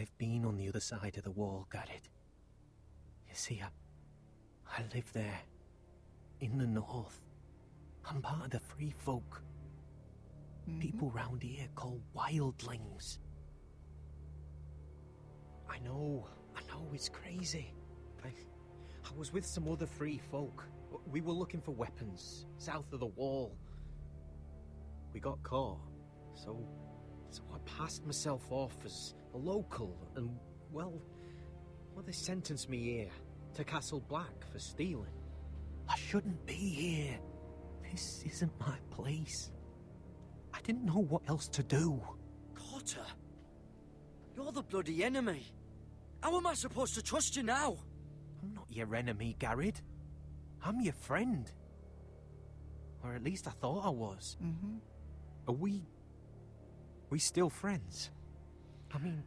I've been on the other side of the wall, Garrett. You see, I live there, in the north. I'm part of the free folk. People round here call wildlings. I know, it's crazy. I was with some other free folk. We were looking for weapons, south of the wall. We got caught, so I passed myself off as a local, and, well, they sentenced me here, to Castle Black, for stealing. I shouldn't be here. This isn't my place. I didn't know what else to do. Carter, you're the bloody enemy. How am I supposed to trust you now? I'm not your enemy, Garrett. I'm your friend. Or at least I thought I was. Are we still friends? I mean,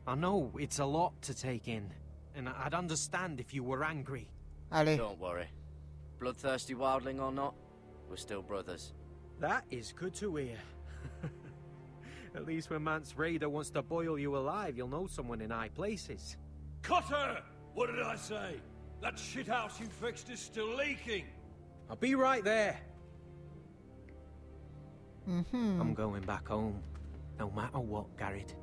I know it's a lot to take in, and I'd understand if you were angry. Allez. Don't worry. Bloodthirsty wildling or not, we're still brothers. That is good to hear. At least when Mance Raider wants to boil you alive, you'll know someone in high places. Cutter! What did I say? That shithouse you fixed is still leaking! I'll be right there. I'm going back home, no matter what, Garrett.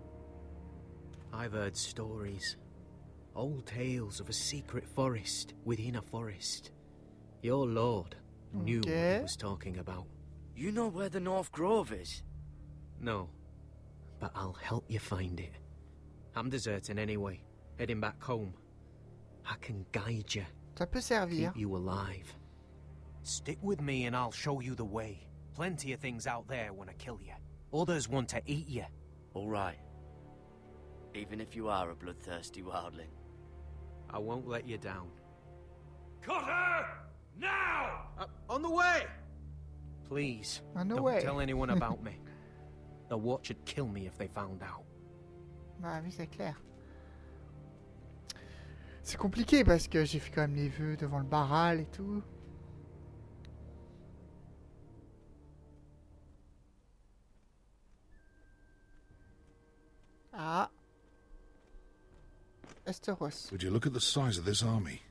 I've heard stories. Old tales of a secret forest within a forest. Your lord knew what he was talking about. You know where the North Grove is? No, but I'll help you find it. I'm deserting anyway, heading back home. I can guide you, Ça peut servir. keep you alive. Stick with me and I'll show you the way. Plenty of things out there want to kill you. Others want to eat you. All right. Even if you are a bloodthirsty wildling. I won't let you down. Cutter! Now! On the way! Please, On the don't way. tell anyone about me. The watch would kill me if they found out. Bah oui, c'est clair. C'est compliqué parce que j'ai fait quand même les vœux devant le Baral et tout. Ah. Esteros. Would you look at the size of this army?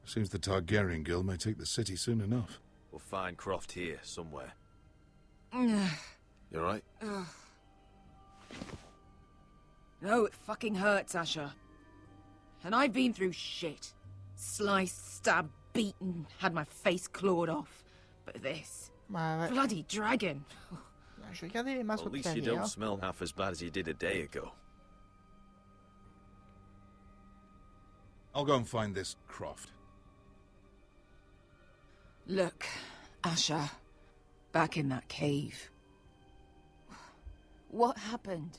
Seems the Targaryen guild may take the city soon enough. We'll find Croft here, somewhere. You alright? No, it fucking hurts, Asher. And I've been through shit. Sliced, stabbed, beaten, had my face clawed off. But this... Bah ouais. Bloody dragon. Je vais garder les mains Well, sur at le least you clavier. don't Hein. smell half as bad as you did a day ago. I'll go and find this Croft. Look, Asher. Back in that cave. What happened?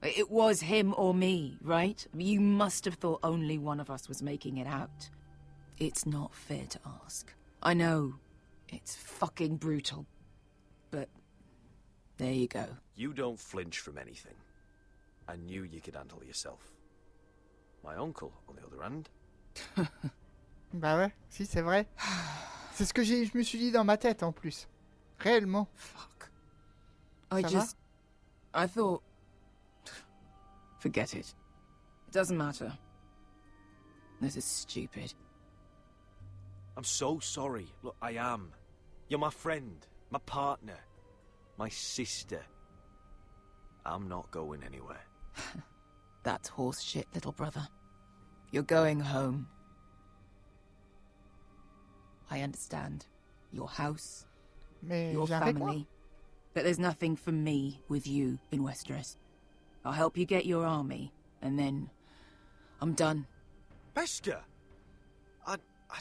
It was him or me, right? You must have thought only one of us was making it out. It's not fair to ask. I know. It's fucking brutal. But there you go. You don't flinch from anything. I knew you could handle yourself. My uncle, on the other hand... Bah ouais, si c'est vrai. C'est ce que je me suis dit dans ma tête en plus. Réellement. Fuck. Ça va? I thought... Forget it. It doesn't matter. This is stupid. I'm so sorry. Look, I am. You're my friend, my partner, my sister. I'm not going anywhere. That's horse shit, little brother. You're going home. I understand. Your house, Mais your viens avec moi. family. But there's nothing for me with you in Westeros. I'll help you get your army, and then I'm done. Bester! I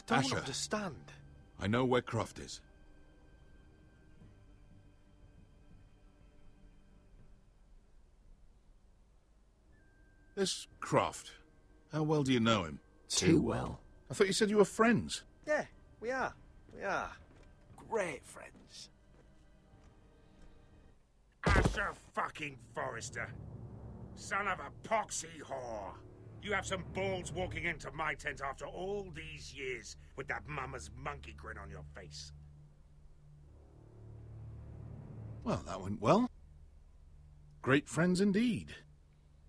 don't Asher. understand. I know where Croft is. This Croft, how well do you know him? Too well. I thought you said you were friends. Yeah, we are. We are. Great friends. Asher fucking Forrester. Son of a poxy whore. You have some balls walking into my tent after all these years with that mama's monkey grin on your face. Well, that went well. Great friends indeed.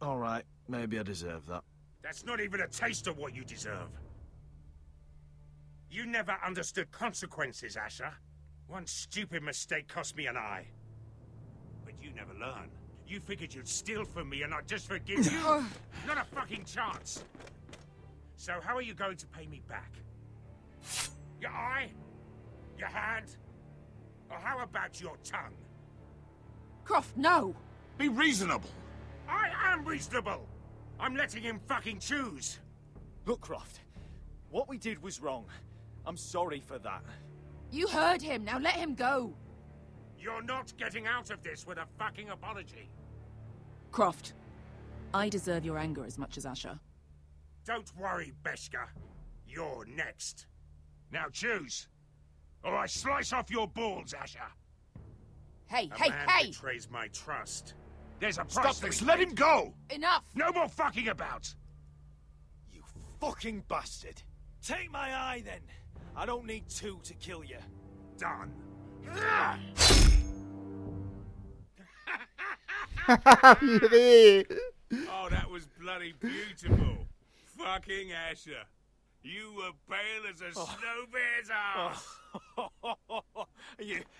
All right, maybe I deserve that. That's not even a taste of what you deserve. You never understood consequences, Asher. One stupid mistake cost me an eye. But you never learn. You figured you'd steal from me and I'd just forgive you? Not a fucking chance. So how are you going to pay me back? Your eye? Your hand? Or how about your tongue? Croft, no! Be reasonable. I am reasonable! I'm letting him fucking choose. Look, Croft, what we did was wrong. I'm sorry for that. You heard him, now let him go! You're not getting out of this with a fucking apology. Croft, I deserve your anger as much as Asher. Don't worry, Beshka. You're next. Now choose, or I slice off your balls, Asher. Hey, A hey, man hey! betrays my trust. There's a Stop price this. to be Let paid. him go. Enough! No more fucking about. You fucking bastard. Take my eye, then. I don't need two to kill you. Done. Purée. Oh, that was bloody beautiful. Fucking Asher. You were pale as a snow bear's ass.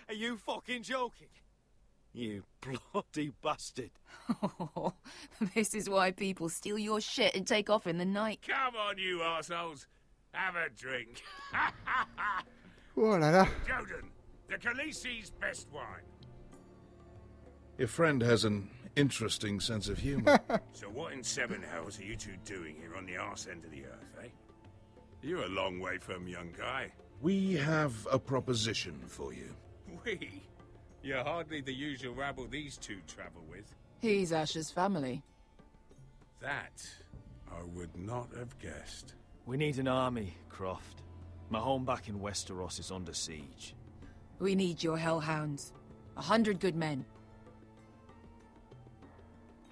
Are you fucking joking? You bloody bastard. This is why people steal your shit and take off in the night. Come on, you assholes. Have a drink. Oh là là. Joden, the Khaleesi's best wine. Your friend has an interesting sense of humor. So what in seven hells are you two doing here on the arse end of the earth, eh? You're a long way from, young guy. We have a proposition for you. We? You're hardly the usual rabble these two travel with. He's Asher's family. That I would not have guessed. We need an army, Croft. My home back in Westeros is under siege. We need your hellhounds. 100 good men.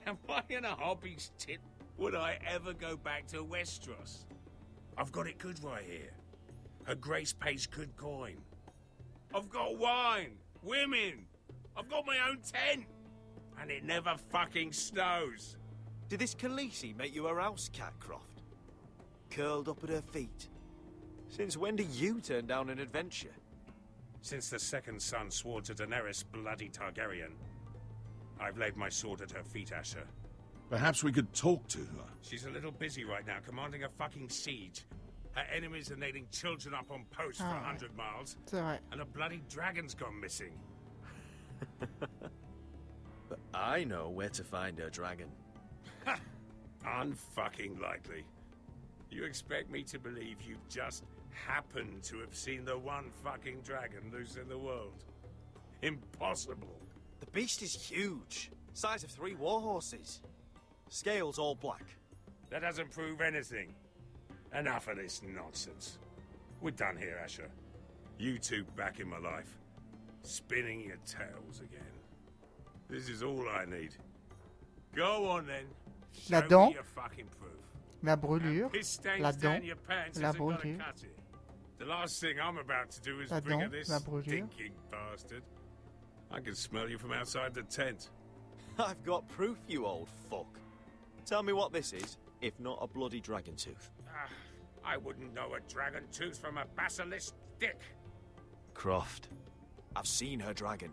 Am I in a hobby's tit? Would I ever go back to Westeros? I've got it good right here. Her Grace pays good coin. I've got wine, women. I've got my own tent. And it never fucking snows. Did this Khaleesi make you a house cat, Croft? Curled up at her feet? Since when do you turn down an adventure? Since the second son swore to Daenerys bloody Targaryen, I've laid my sword at her feet, Asher. Perhaps we could talk to her. She's a little busy right now, commanding a fucking siege. Her enemies are nailing children up on posts for 100 miles, C'est vrai. and a bloody dragon's gone missing. But I know where to find her dragon. Unfucking likely. You expect me to believe you've just happened to have seen the one fucking dragon loose in the world? Impossible. The beast is huge. Size of 3 warhorses. Scales all black. That doesn't prove anything. Enough of this nonsense. We're done here, Asher. You two back in my life. Spinning your tails again. This is all I need. Go on then. La Show dent. me your fucking proof. La brûlure. Piss stains La down dent. your pants La isn't gonna brûlure. cut it. The last thing I'm about to do is La bring her dent, this la brûlure. stinking bastard. I can smell you from outside the tent. I've got proof, you old fuck. Tell me what this is, if not a bloody dragon tooth. I wouldn't know a dragon tooth from a basilisk dick. Croft, I've seen her dragon.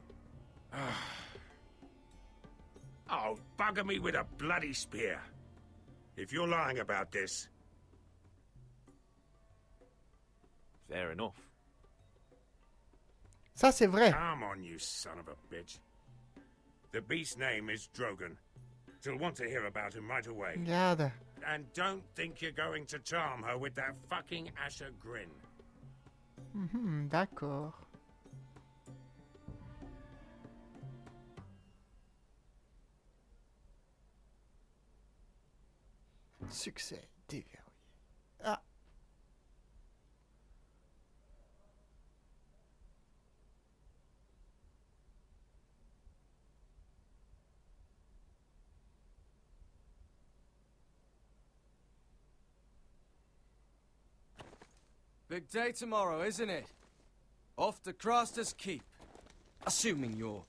Oh, bugger me with a bloody spear. If you're lying about this, Fair enough. Ça, c'est vrai. come on, you son of a bitch. The beast's name is Drogon. She'll want to hear about him right away. Regarde. And don't think you're going to charm her with that fucking Asher grin. D'accord. Succès déverrouillé. Ah. Big day tomorrow, isn't it? Off to Craster's Keep. Assuming you're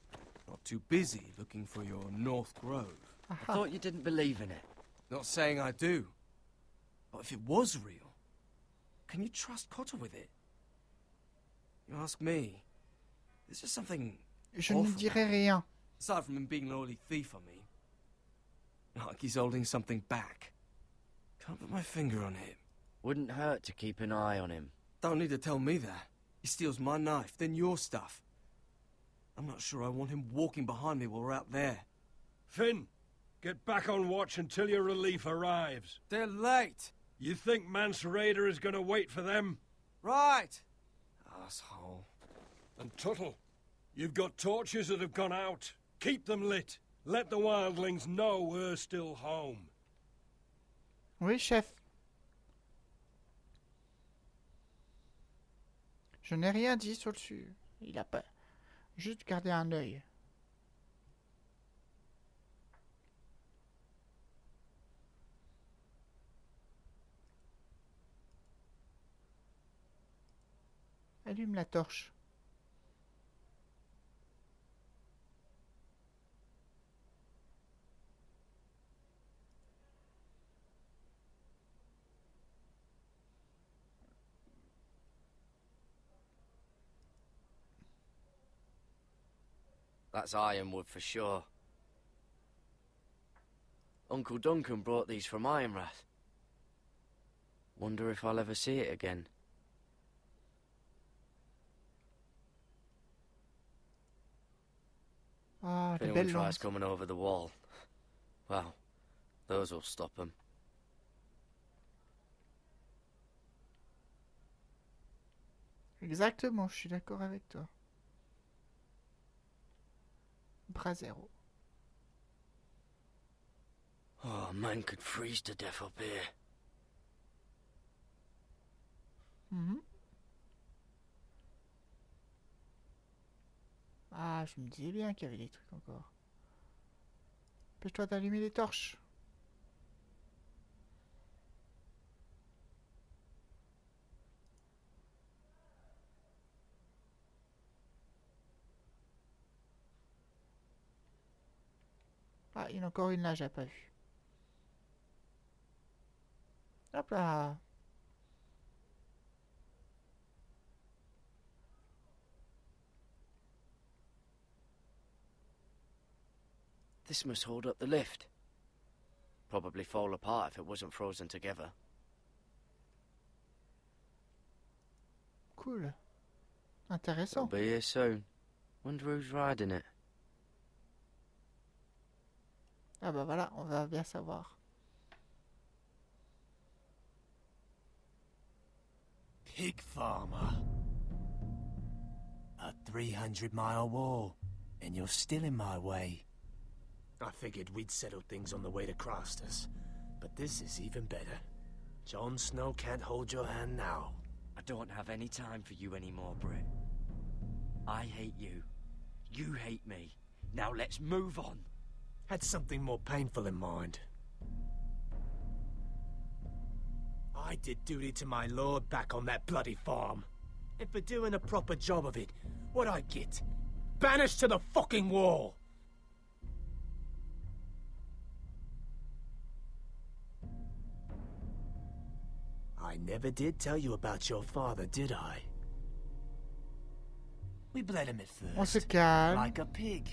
not too busy looking for your North Grove. I thought you didn't believe in it. Not saying I do. But if it was real, can you trust Cotter with it? You ask me, there's just something Je ne awful dirai about it. rien. Aside from him being an oily thief, I mean. Like he's holding something back. Can't put my finger on it. Wouldn't hurt to keep an eye on him. Don't need to tell me that. He steals my knife, then your stuff. I'm not sure I want him walking behind me while we're out there. Finn, get back on watch until your relief arrives. They're late. You think Mance Raider is going to wait for them? Right. Asshole. And Tuttle, you've got torches that have gone out. Keep them lit. Let the wildlings know we're still home. Oui, chef. Je n'ai rien dit sur le dessus. Il a pas... Juste gardé un œil. Allume la torche. That's ironwood for sure. Uncle Duncan brought these from Ironrath. Wonder if I'll ever see it again. Ah, If de anyone belles tries lances. coming over the wall, well, those will stop them. Exactement, je suis d'accord avec toi. Bras zéro. Oh, man could freeze to death up here. Mhm. Ah, je me disais bien qu'il y avait des trucs encore. Empêche-toi d'allumer les torches. Ah, il y en a encore une là, j'ai pas vu. Hop là. This must hold up the lift. Probably fall apart if it wasn't frozen together. Cool. It'll Intéressant. be here soon. Wonder who's riding it. Ah bah voilà, on va bien savoir. Pig farmer. A 300-mile wall, and you're still in my way. I figured we'd settle things on the way to Crasters, but this is even better. Jon Snow can't hold your hand now. I don't have any time for you anymore, Britt. I hate you. You hate me. Now let's move on. Had something more painful in mind. I did duty to my lord back on that bloody farm. And for doing a proper job of it, what'd I get? Banished to the fucking wall! I never did tell you about your father, did I? We bled him at On se first, calme. like a pig.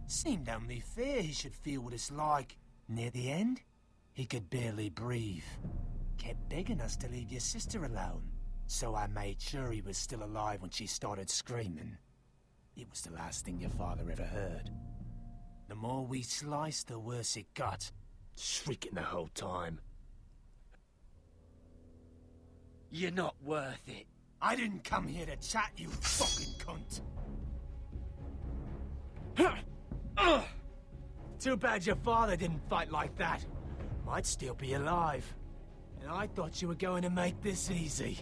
Seemed only fair he should feel what it's like. Near the end, he could barely breathe. Kept begging us to leave your sister alone. So I made sure he was still alive when she started screaming. It was the last thing your father ever heard. The more we sliced, the worse it got. Shrieking the whole time. You're not worth it. I didn't come here to chat, you fucking cunt. Too bad your father didn't fight like that. Might still be alive. And I thought you were going to make this easy.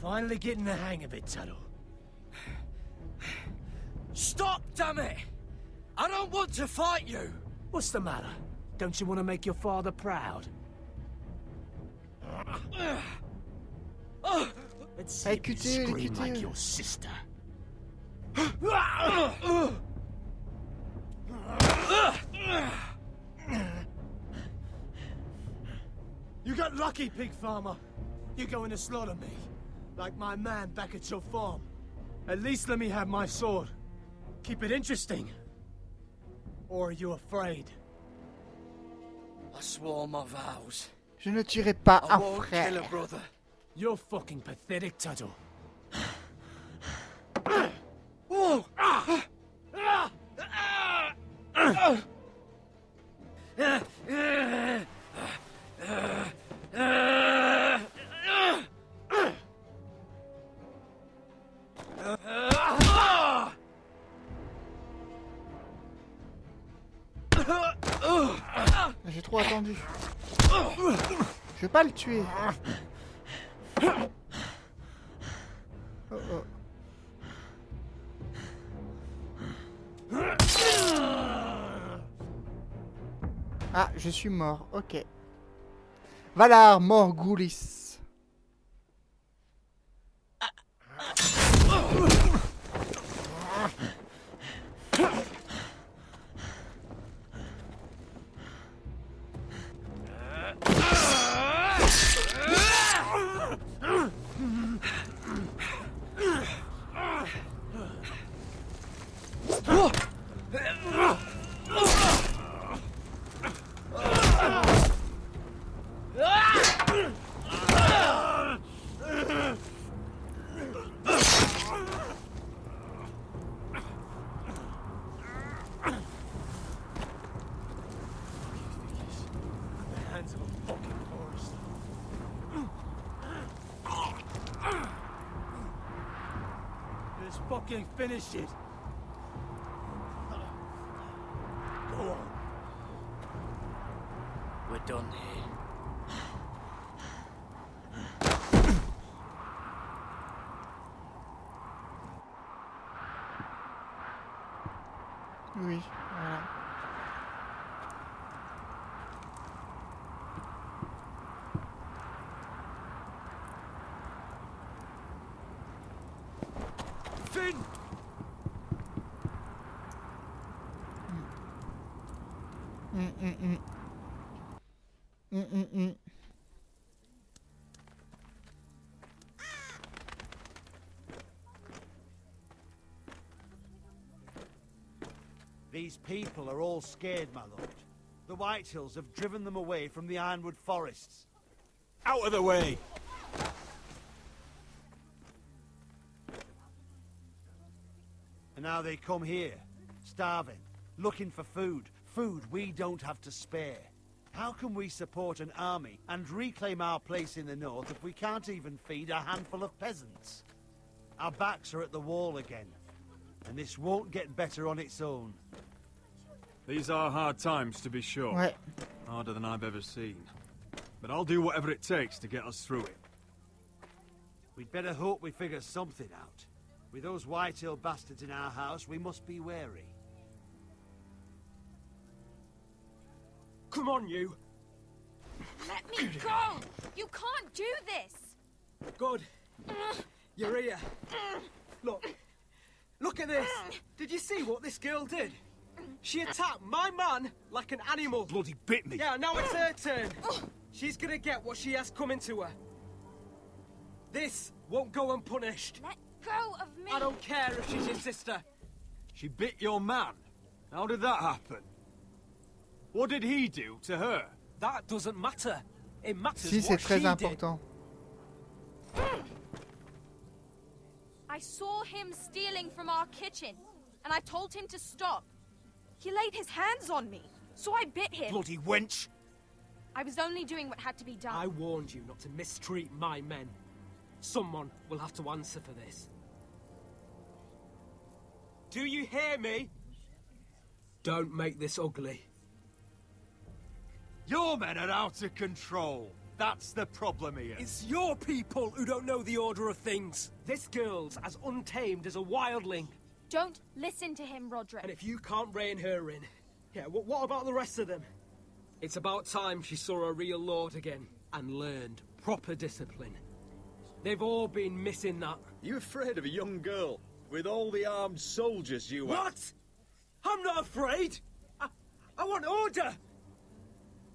Finally getting the hang of it, Tuttle. Stop, damn it! I don't want to fight you! What's the matter? Don't you want to make your father proud? Let's see if you Écoutez, scream like écoutez. your sister. got lucky, pig farmer. You're going to slaughter me, like my man back at your farm. At least let me have my sword. Keep it interesting. Or are you afraid? I swore my vows. Je ne tuerai pas I un won't frère. kill a brother. You're fucking pathetic, Tuttle. J'ai trop attendu. Je vais pas le tuer. Oh oh. Ah, je suis mort. Ok. Valar Morghulis. Let's fucking finish it. Go on. We're done here. Oui, voilà. Finn! These people are all scared, my lord. The Whitehills have driven them away from the Ironwood forests. Out of the way! And now they come here, starving, looking for food. Food we don't have to spare. How can we support an army and reclaim our place in the north if we can't even feed a handful of peasants? Our backs are at the wall again, and this won't get better on its own. These are hard times, to be sure. Ouais. Harder than I've ever seen. But I'll do whatever it takes to get us through it. We'd better hope we figure something out. With those Whitehill bastards in our house, we must be wary. Come on, you! Let me go! You can't do this! Good. You're here. Look. Look at this! Did you see what this girl did? She attacked my man like an animal. Bloody bit me! Yeah, now it's her turn. She's gonna get what she has coming to her. This won't go unpunished. Let go of me! I don't care if she's your sister. She bit your man. How did that happen? What did he do to her? That doesn't matter. It matters Si, c'est what très she important. I saw him stealing from our kitchen, and I told him to stop. He laid his hands on me, so I bit him. Bloody wench! I was only doing what had to be done. I warned you not to mistreat my men. Someone will have to answer for this. Do you hear me? Don't make this ugly. Your men are out of control. That's the problem here. It's your people who don't know the order of things. This girl's as untamed as a wildling. Don't listen to him, Roderick. And if you can't rein her in, yeah, what about the rest of them? It's about time she saw a real lord again and learned proper discipline. They've all been missing that. You afraid of a young girl with all the armed soldiers you have? What? I'm not afraid. I want order.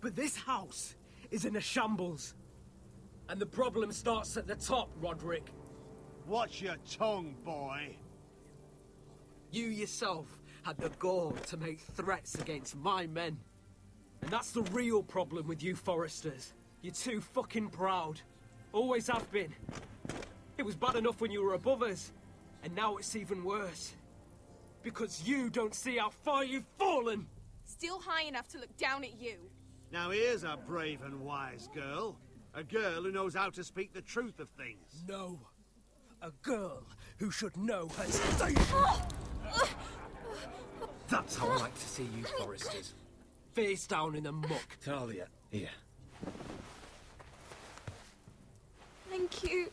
But this house is in a shambles. And the problem starts at the top, Roderick. Watch your tongue, boy. You yourself had the gall to make threats against my men. And that's the real problem with you Foresters. You're too fucking proud. Always have been. It was bad enough when you were above us. And now it's even worse. Because you don't see how far you've fallen. Still high enough to look down at you. Now here's a brave and wise girl. A girl who knows how to speak the truth of things. No. A girl who should know her station. That's how I like to see you Foresters. Face down in the muck. Talia, here. Thank you.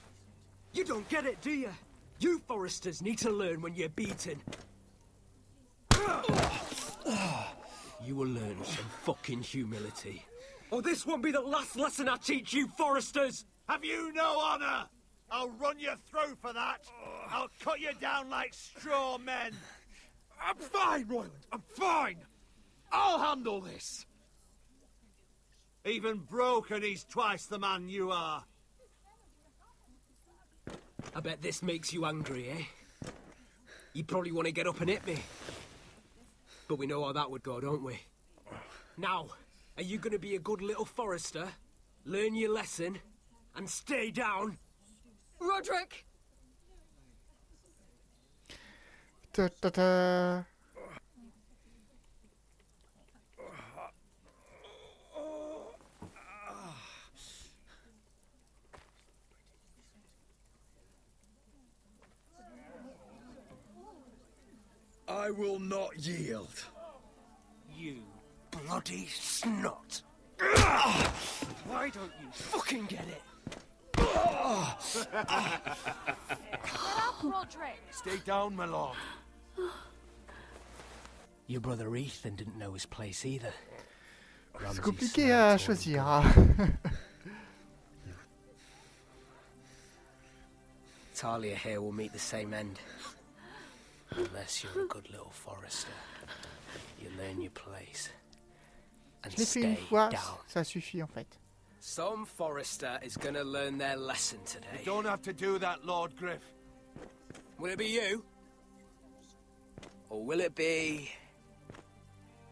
You don't get it, do you? You Foresters need to learn when you're beaten. You will learn some fucking humility. Or this won't be the last lesson I teach you Foresters! Have you no honor? I'll run your throat for that. I'll cut you down like straw men. I'm fine, Royland. I'm fine. I'll handle this. Even broken, he's twice the man you are. I bet this makes you angry, eh? You probably want to get up and hit me. But we know how that would go, don't we? Now, are you going to be a good little Forester, learn your lesson, and stay down? Roderick! Ta-ta-ta. I will not yield. You bloody snot! Why don't you fucking get it? Get up, Roderick! Stay down, my lord. Your brother Ethan didn't know his place either. C'est compliqué à choisir. Hein. Talia here will meet the same end. Unless you're a good little Forester. You learn your place. And Je l'ai fait stay une fois, down. ça suffit en fait. Some Forester is gonna learn their lesson today. You don't have to do that, Lord Griff. Will it be you? Or will it be...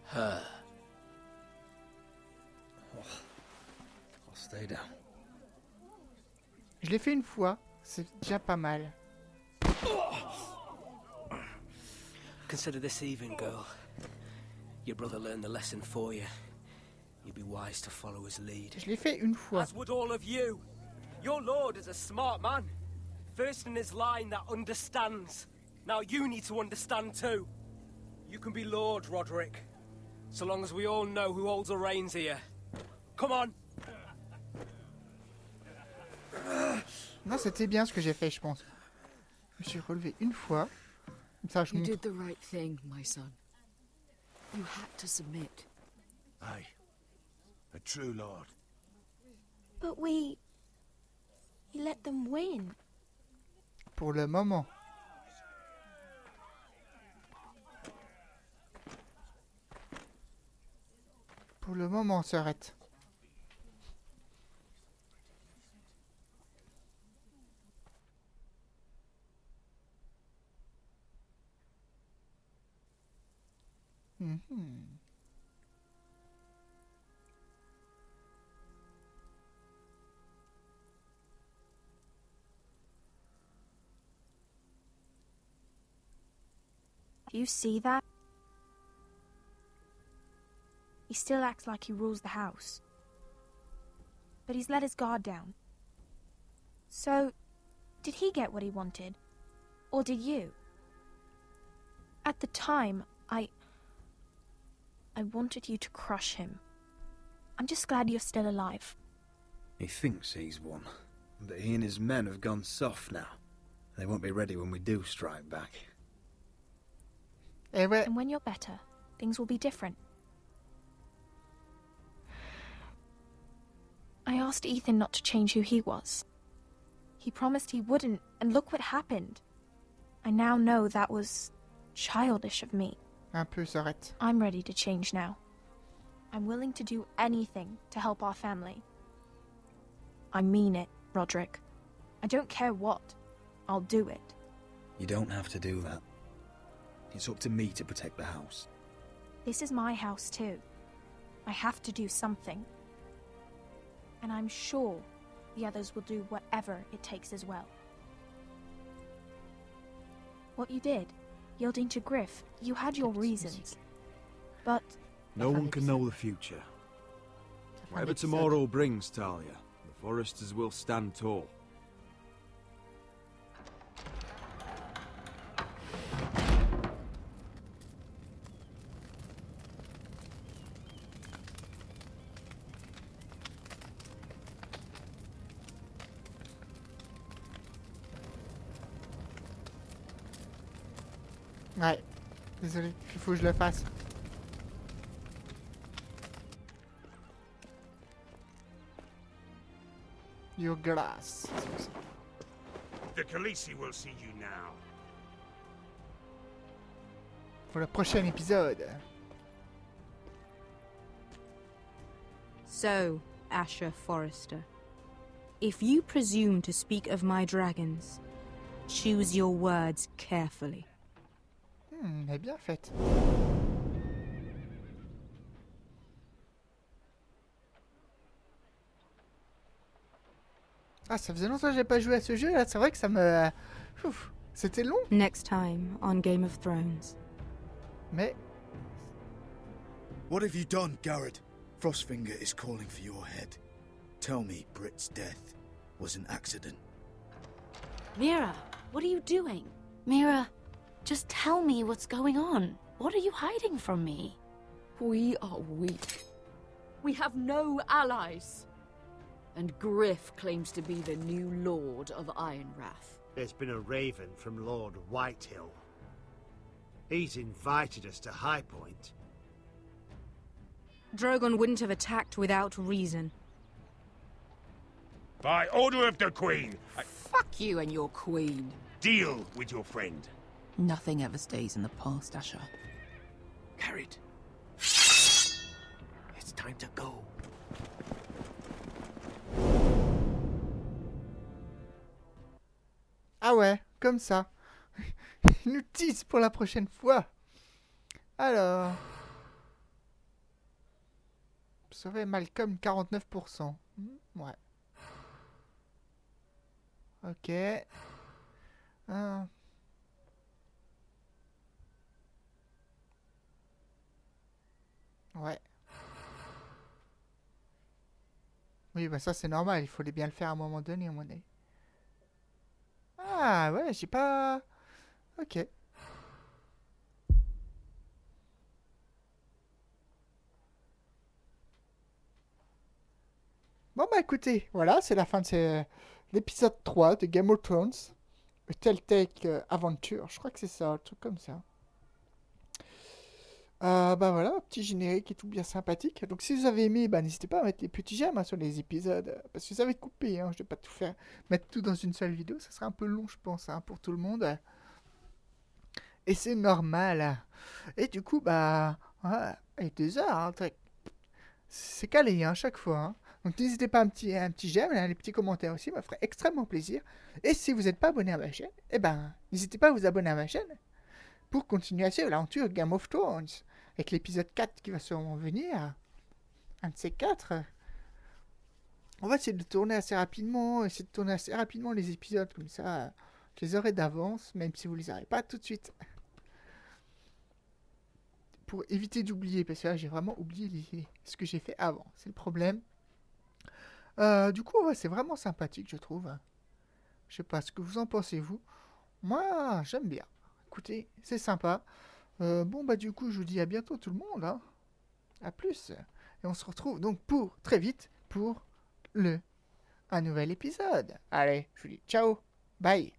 her? I'll stay down. Je l'ai fait une fois, c'est déjà pas mal. Consider this even, girl. Your brother learned the lesson for you. You'd be wise to follow his lead. Je l'ai fait une fois. As would all of you. Your lord is a smart man. First in his line that understands. Now you need to understand too. You can be Lord, Roderick. So long as we all know who holds the reins here. Come on. Non, c'était bien ce que j'ai fait, je pense. Je me suis relevé une fois. Comme ça, je You montre. did the right thing, my son. You had to submit. Aye. A true lord. But we let them win. Pour le moment. Pour le moment, sœurette. Mhm. Do you see that? He still acts like he rules the house. But he's let his guard down. So, did he get what he wanted? Or did you? At the time, I wanted you to crush him. I'm just glad you're still alive. He thinks he's won, but he and his men have gone soft now. They won't be ready when we do strike back. Eh ouais. And when you're better, things will be different. I asked Ethan not to change who he was. He promised he wouldn't, and look what happened. I now know that was childish of me. Un peu, sœurette. I'm ready to change now. I'm willing to do anything to help our family. I mean it, Roderick. I don't care what. I'll do it. You don't have to do that. It's up to me to protect the house. This is my house too. I have to do something. And I'm sure the others will do whatever it takes as well. What you did, yielding to Griff, you had your reasons. But no one can know the future. Whatever tomorrow brings, Talia, the Foresters will stand tall. Ouais, désolé, il faut que je le fasse. Your glass. The Khaleesi will see you now. Pour le prochain épisode. So, Asher Forrester, if you presume to speak of my dragons, choose your words carefully. Mais bien fait. Ah, ça faisait longtemps que j'ai pas joué à ce jeu, là. C'est vrai que ça me... Ouf, c'était long. Next time on Game of Thrones. Mais... What have you done, Garrett? Frostfinger is calling for your head. Tell me Britt's death was an accident. Mira, what are you doing? Mira, just tell me what's going on. What are you hiding from me? We are weak. We have no allies. And Griff claims to be the new Lord of Ironrath. There's been a raven from Lord Whitehill. He's invited us to High Point. Drogon wouldn't have attacked without reason. By order of the Queen, Fuck you and your queen. deal with your friend. Nothing ever stays in the past, Asher. Carried. It's time to go. Ah ouais, comme ça. Il nous tease pour la prochaine fois. Alors... Sauver Malcolm, 49%. Ouais. Ok. Ouais. Oui, bah ça c'est normal, il fallait bien le faire à un moment donné, à mon avis. Ah ouais, j'ai pas... Ok. Bon bah écoutez, voilà, c'est la fin de l'épisode 3 de Game of Thrones. Telltale Aventure, je crois que c'est ça, un truc comme ça. Bah voilà, un petit générique et tout bien sympathique. Donc si vous avez aimé, bah n'hésitez pas à mettre les petits j'aime sur les épisodes. Parce que ça va être coupé, hein, je vais pas tout faire, mettre tout dans une seule vidéo. Ça sera un peu long, je pense, hein, pour tout le monde. Et c'est normal. Et du coup, bah... Ouais, et 2 heures, hein, c'est calé, hein, chaque fois. Hein. Donc n'hésitez pas à un petit j'aime, les petits commentaires aussi, ça me ferait extrêmement plaisir. Et si vous n'êtes pas abonné à ma chaîne, eh ben, n'hésitez pas à vous abonner à ma chaîne pour continuer à suivre l'aventure Game of Thrones. Avec l'épisode 4 qui va sûrement venir, un de ces 4. On va essayer de tourner assez rapidement, les épisodes, comme ça, je les aurai d'avance, même si vous les aurez pas tout de suite. Pour éviter d'oublier, parce que là j'ai vraiment oublié ce que j'ai fait avant, c'est le problème. Du coup, ouais, c'est vraiment sympathique, je trouve. Je sais pas ce que vous en pensez, vous. Moi, j'aime bien. Écoutez, c'est sympa. Bon, bah du coup, je vous dis à bientôt tout le monde. Hein. À plus. Et on se retrouve donc très vite pour un nouvel épisode. Allez, je vous dis ciao, bye.